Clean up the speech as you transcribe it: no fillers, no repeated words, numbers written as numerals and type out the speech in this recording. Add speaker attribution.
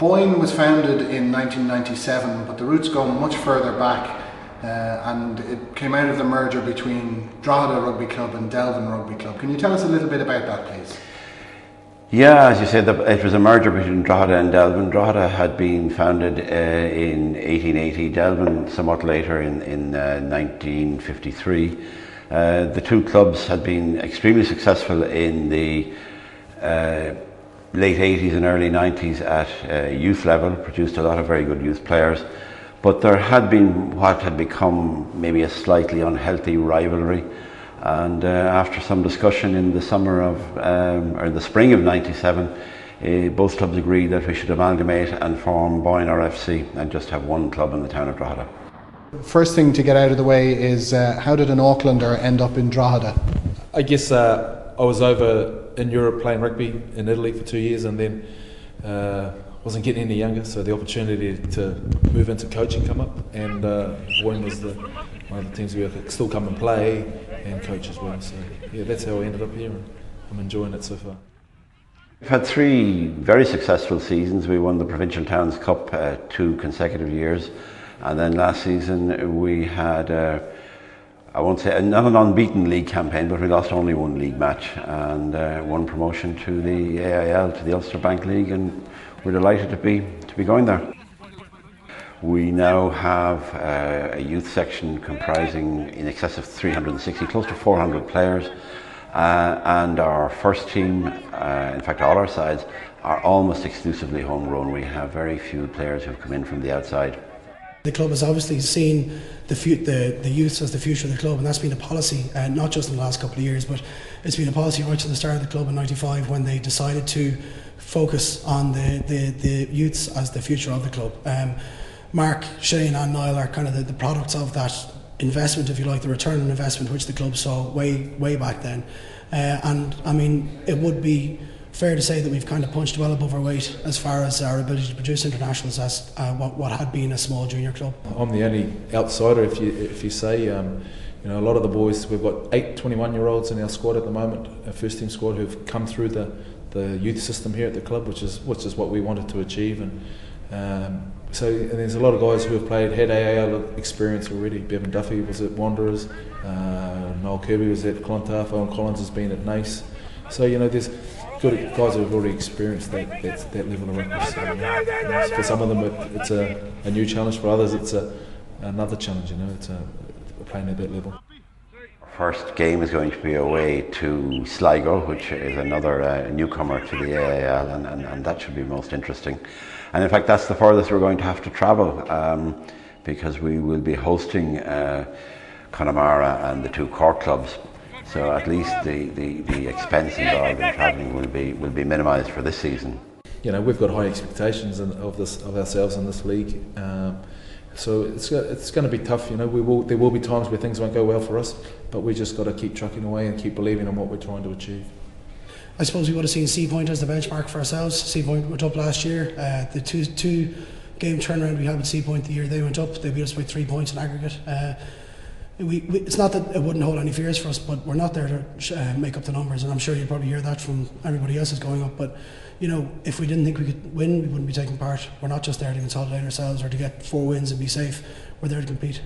Speaker 1: Boyne was founded in 1997, but the roots go much further back, and it came out of the merger between Drogheda Rugby Club and Delvin Rugby Club. Can you tell us a little bit about that, please?
Speaker 2: Yeah, as you said, it was a merger between Drogheda and Delvin. Drogheda had been founded in 1880, Delvin somewhat later in 1953. The two clubs had been extremely successful in the late 80s and early 90s at youth level, produced a lot of very good youth players. But there had been what had become maybe a slightly unhealthy rivalry. And after some discussion in the summer of, or the spring of '97, both clubs agreed that we should amalgamate and form Boyne RFC and just have one club in the town of Drogheda.
Speaker 1: First thing to get out of the way is how did an Aucklander end up in Drogheda?
Speaker 3: I guess I was over in Europe playing rugby in Italy for 2 years, and then wasn't getting any younger, so the opportunity to move into coaching come up, and Boyne was one of the teams we could still come and play and coach as well. So yeah, that's how I ended up here, and I'm enjoying it so far.
Speaker 2: We've had 3 very successful seasons. We won the Provincial Towns Cup 2 consecutive years, and then last season we had I won't say not an unbeaten league campaign, but we lost only 1 league match and won promotion to the AIL, to the Ulster Bank League, and we're delighted to be going there. We now have a youth section comprising in excess of 360, close to 400 players, and our first team, in fact all our sides, are almost exclusively homegrown. We have very few players who have come in from the outside.
Speaker 4: The club has obviously seen the youth as the future of the club, and that's been a policy, not just in the last couple of years, but it's been a policy right to the start of the club in '95 when they decided to focus on the youths as the future of the club. Mark, Shane and Niall are kind of the products of that investment, if you like, the return on investment which the club saw way back then. And I mean, it would be fair to say that we've kind of punched well above our weight as far as our ability to produce internationals as what had been a small junior club.
Speaker 3: I'm the only outsider, if you say. You know, a lot of the boys, we've got 8 21-year-olds in our squad at the moment, a first team squad who've come through the youth system here at the club, which is what we wanted to achieve. And there's a lot of guys who have had AAL experience already. Bevan Duffy was at Wanderers, Noel Kirby was at Clontarf, Owen Collins has been at Naas. So you know, there's good guys who have already experienced that level of rugby. So, for some of them it's a new challenge, for others it's another challenge. You know, it's playing at that level.
Speaker 2: First game is going to be away to Sligo, which is another newcomer to the AIL, and that should be most interesting. And in fact, that's the furthest we're going to have to travel, because we will be hosting Connemara and the 2 Cork clubs. So at least the expense involved in travelling will be minimised for this season.
Speaker 3: You know, we've got high expectations of ourselves in this league. So it's going to be tough. You know, there will be times where things won't go well for us, but we just got to keep trucking away and keep believing in what we're trying to achieve.
Speaker 4: I suppose we would have seen Sea Point as the benchmark for ourselves. Sea Point went up last year. The two game turnaround we had with Sea Point the year they went up, they beat us by 3 points in aggregate. It's not that it wouldn't hold any fears for us, but we're not there to make up the numbers, and I'm sure you probably hear that from everybody else is going up. But you know, if we didn't think we could win, we wouldn't be taking part. We're not just there to consolidate ourselves or to get 4 wins and be safe. We're there to compete.